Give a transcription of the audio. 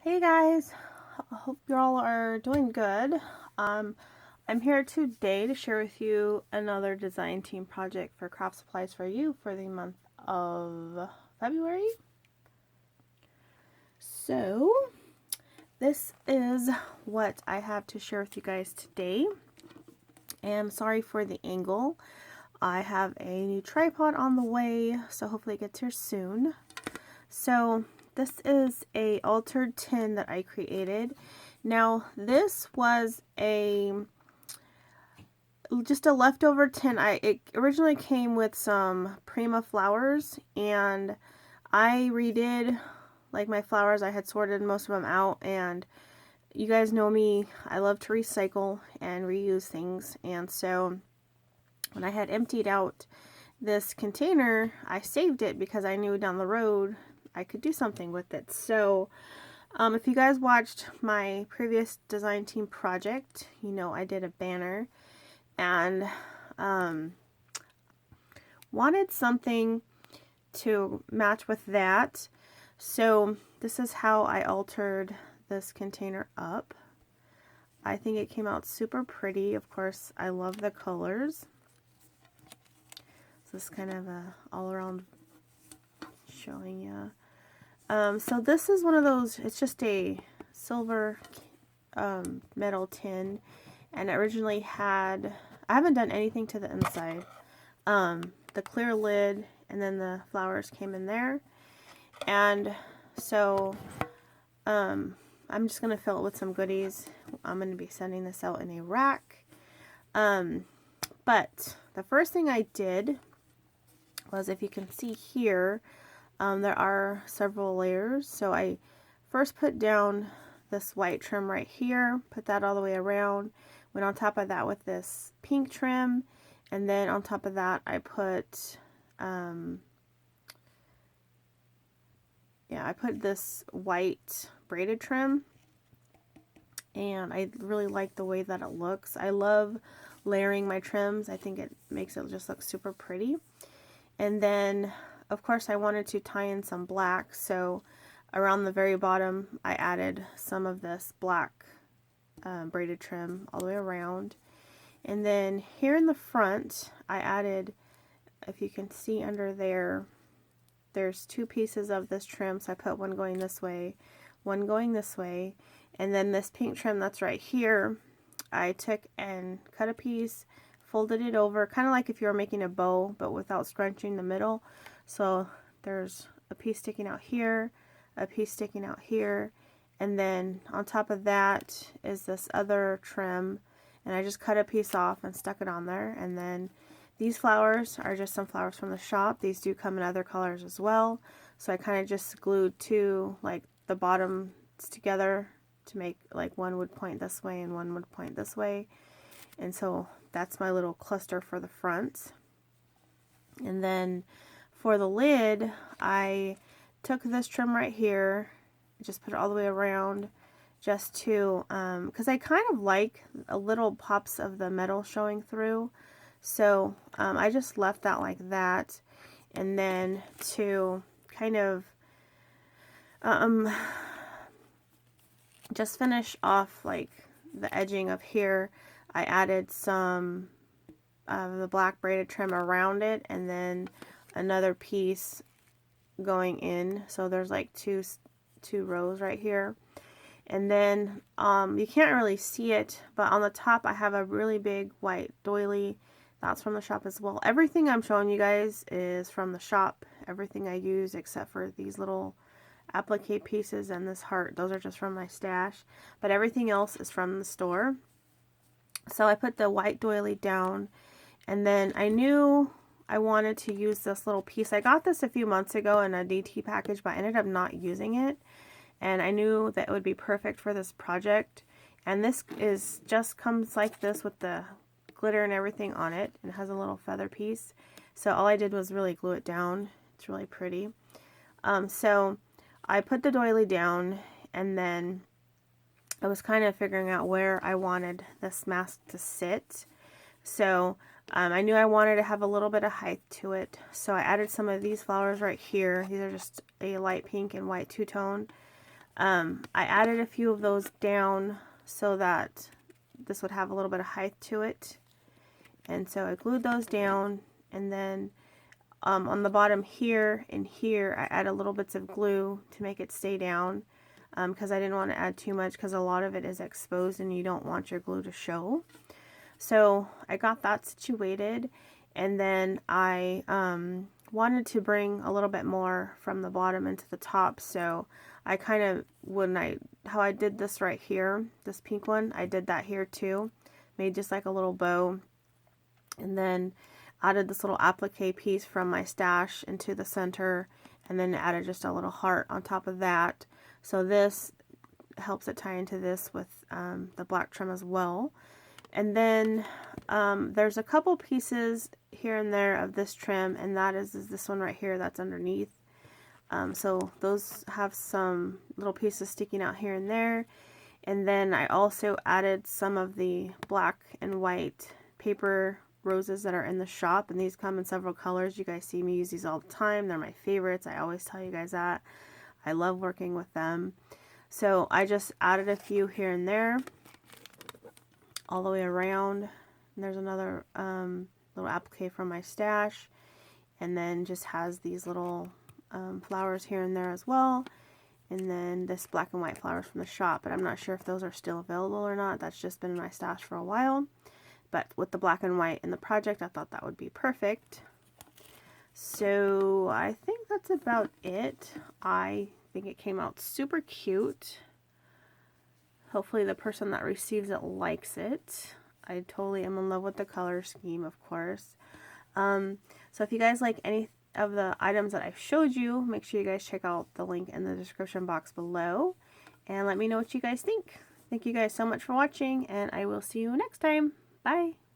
Hey guys, I hope you all are doing good. I'm here today to share with you another design team project for Craft Supplies for You for the month of February. So, this is what I have to share with you guys today. And sorry for the angle. I have a new tripod on the way, so hopefully it gets here soon. So, this is a altered tin that I created. Now, this was just a leftover tin. It originally came with some Prima flowers, and I redid like my flowers. I had sorted most of them out, and you guys know me, I love to recycle and reuse things. And so when I had emptied out this container, I saved it because I knew down the road I could do something with it. So if you guys watched my previous design team project, you know I did a banner and wanted something to match with that. So this is how I altered this container up. I think it came out super pretty. Of course, I love the colors. So this is kind of a all-around showing you. So this is one of those, it's just a silver metal tin, and it originally had, I haven't done anything to the inside. The clear lid, and then the flowers came in there. And so I'm just going to fill it with some goodies. I'm going to be sending this out in a rack. But the first thing I did was, if you can see here, there are several layers. So I first put down this white trim right here, put that all the way around, went on top of that with this pink trim, and then on top of that I put I put this white braided trim, and I really like the way that it looks. I love layering my trims. I think it makes it just look super pretty. And then of course I wanted to tie in some black, so around the very bottom I added some of this black braided trim all the way around. And then here in the front I added, if you can see under there, there's two pieces of this trim, so I put one going this way, one going this way, and then this pink trim that's right here, I took and cut a piece, folded it over, kind of like if you were making a bow, but without scrunching the middle. So there's a piece sticking out here, a piece sticking out here, and then on top of that is this other trim, and I just cut a piece off and stuck it on there. And then these flowers are just some flowers from the shop. These do come in other colors as well, so I kind of just glued two, like the bottoms together to make like one would point this way and one would point this way. And so that's my little cluster for the front. And then for the lid, I took this trim right here, just put it all the way around, just to, because I kind of like a little pops of the metal showing through. So I just left that like that. And then to kind of just finish off like the edging of here, I added some of the black braided trim around it, and then another piece going in. So there's like two rows right here. And then you can't really see it, but on the top I have a really big white doily. That's from the shop as well. Everything I'm showing you guys is from the shop. Everything I use except for these little applique pieces and this heart, those are just from my stash, but everything else is from the store. So I put the white doily down, and then I knew I wanted to use this little piece. I got this a few months ago in a DT package, but I ended up not using it, and I knew that it would be perfect for this project. And this is just comes like this with the glitter and everything on it, and it has a little feather piece. So all I did was really glue it down. It's really pretty. So I put the doily down, and then I was kind of figuring out where I wanted this mask to sit. So I knew I wanted to have a little bit of height to it, so I added some of these flowers right here. These are just a light pink and white two-tone. I added a few of those down so that this would have a little bit of height to it. And so I glued those down, and then on the bottom here and here I add a little bits of glue to make it stay down, because I didn't want to add too much because a lot of it is exposed and you don't want your glue to show. So I got that situated, and then I wanted to bring a little bit more from the bottom into the top. So I kind of, how I did this right here, this pink one, I did that here too. Made just like a little bow, and then added this little applique piece from my stash into the center, and then added just a little heart on top of that. So this helps it tie into this with the black trim as well. And then there's a couple pieces here and there of this trim, and that is this one right here that's underneath. So those have some little pieces sticking out here and there. And then I also added some of the black and white paper roses that are in the shop, and these come in several colors. You guys see me use these all the time. They're my favorites. I always tell you guys that. I love working with them. So I just added a few here and there all the way around. And there's another little applique from my stash, and then just has these little flowers here and there as well, and then this black and white flowers from the shop, but I'm not sure if those are still available or not. That's just been in my stash for a while, but with the black and white in the project, I thought that would be perfect. So I think that's about it. I think it came out super cute. Hopefully the person that receives it likes it. I totally am in love with the color scheme, of course. So if you guys like any of the items that I've showed you, make sure you guys check out the link in the description box below, and let me know what you guys think. Thank you guys so much for watching, and I will see you next time. Bye!